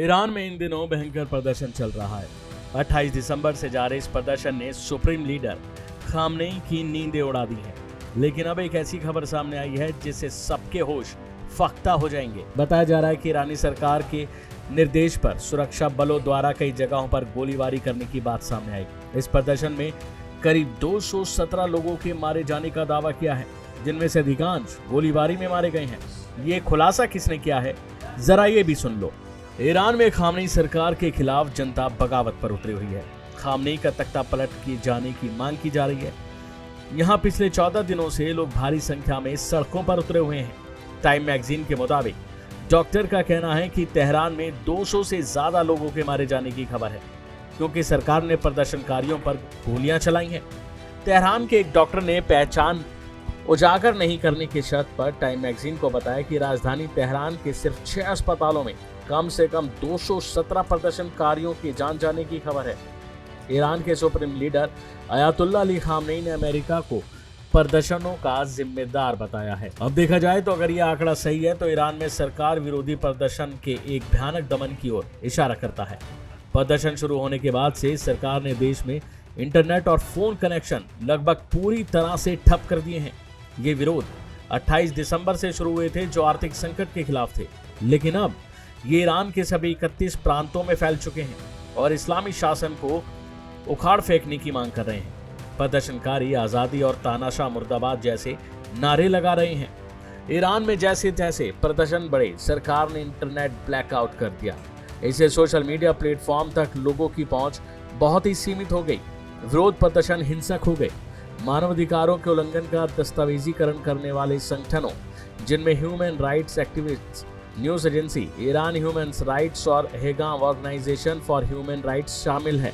Iran में इन दिनों भयंकर प्रदर्शन चल रहा है। 28 दिसंबर से जारी इस प्रदर्शन ने सुप्रीम लीडर खामनेई की नींदें उड़ा दी हैं। लेकिन अब एक ऐसी खबर सामने आई है जिससे सबके होश फख्ता हो जाएंगे। बताया जा रहा है कि ईरानी सरकार के निर्देश पर सुरक्षा बलों द्वारा कई जगहों पर गोलीबारी करने की बात सामने आई। इस प्रदर्शन में करीब 217 लोगों के मारे जाने का दावा किया है, जिनमें से अधिकांश गोलीबारी में मारे गए हैं। ये खुलासा किसने किया है, जरा ये भी सुन लो। ईरान में खामनेई सरकार के खिलाफ जनता बगावत पर उतरी हुई है। खामनेई का तख्ता पलट किए जाने की मांग की जा रही है। यहाँ पिछले 14 दिनों से लोग भारी संख्या में सड़कों पर उतरे हुए हैं। टाइम मैगजीन के मुताबिक डॉक्टर का कहना है कि तेहरान में 200 से ज्यादा लोगों के मारे जाने की खबर है, क्योंकि सरकार ने प्रदर्शनकारियों पर गोलियां चलाई हैं। तेहरान के एक डॉक्टर ने पहचान उजागर नहीं करने की शर्त पर टाइम मैगजीन को बताया कि राजधानी तेहरान के सिर्फ 6 अस्पतालों में कम से कम 217 प्रदर्शनकारियों की जान जाने की खबर है। ईरान के supreme leader Ayatollah Ali Khamenei ने अमेरिका को प्रदर्शनों का जिम्मेदार बताया है। अब देखा जाए तो अगर यह आंकड़ा सही है तो ईरान में सरकार विरोधी प्रदर्शन के एक भयानक दमन की ओर इशारा करता है। प्रदर्शन शुरू होने के बाद से सरकार ने देश में इंटरनेट और फोन कनेक्शन लगभग पूरी तरह से ठप कर दिए हैं। ये विरोध 28 दिसंबर से शुरू हुए थे, जो आर्थिक संकट के खिलाफ थे, लेकिन अब ये ईरान के सभी 31 प्रांतों में फैल चुके हैं और इस्लामी शासन को उखाड़ फेंकने की मांग कर रहे हैं। प्रदर्शनकारी आजादी और तानाशाह मुर्दाबाद जैसे नारे लगा रहे हैं। ईरान में जैसे तैसे प्रदर्शन बढ़े, सरकार ने इंटरनेट ब्लैकआउट कर दिया। इससे सोशल मीडिया प्लेटफॉर्म तक लोगों की पहुंच बहुत ही सीमित हो गई। विरोध प्रदर्शन हिंसक हो गए। मानवाधिकारों के उल्लंघन का दस्तावेजीकरण करने वाले संगठनों, जिनमें human rights activist, news agency Iran human rights और हेगाम ऑर्गेनाइजेशन फॉर ह्यूमन राइट्स शामिल है,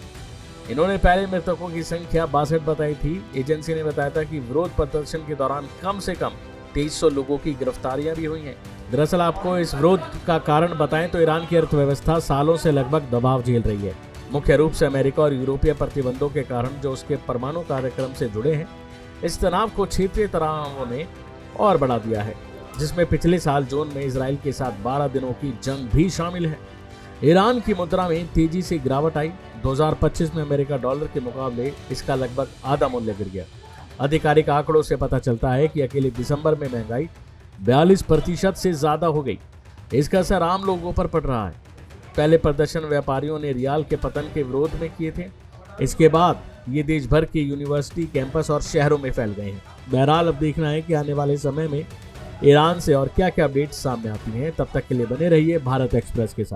इन्होंने पहले मृतकों की संख्या 62 बताई थी। एजेंसी ने बताया था कि विरोध प्रदर्शन के दौरान कम से कम 2300 लोगों की गिरफ्तारियां भी हुई हैं। दरअसल आपको इस विरोध का कारण बताएं तो ईरान की अर्थव्यवस्था सालों से लगभग दबाव झेल रही है, मुख्य रूप से अमेरिका और यूरोपीय प्रतिबंधों के कारण जो उसके परमाणु कार्यक्रम से जुड़े हैं। इस तनाव को क्षेत्रीय तनावों ने और बढ़ा दिया है, जिसमें पिछले साल जून में इजराइल के साथ 12 दिनों की जंग भी शामिल है। ईरान की मुद्रा में तेजी से गिरावट आई। 2025 में अमेरिका डॉलर के मुकाबले इसका लगभग आधा मूल्य गिर गया। आधिकारिक आंकड़ों से पता चलता है कि अकेले दिसंबर में महंगाई 42% से ज्यादा हो गई। इसका असर आम लोगों पर पड़ रहा है। पहले प्रदर्शन व्यापारियों ने रियाल के पतन के विरोध में किए थे। इसके बाद ये देश भर के यूनिवर्सिटी कैंपस और शहरों में फैल गए हैं। बहरहाल अब देखना है कि आने वाले समय में ईरान से और क्या क्या अपडेट्स सामने आती हैं। तब तक के लिए बने रहिए भारत एक्सप्रेस के साथ।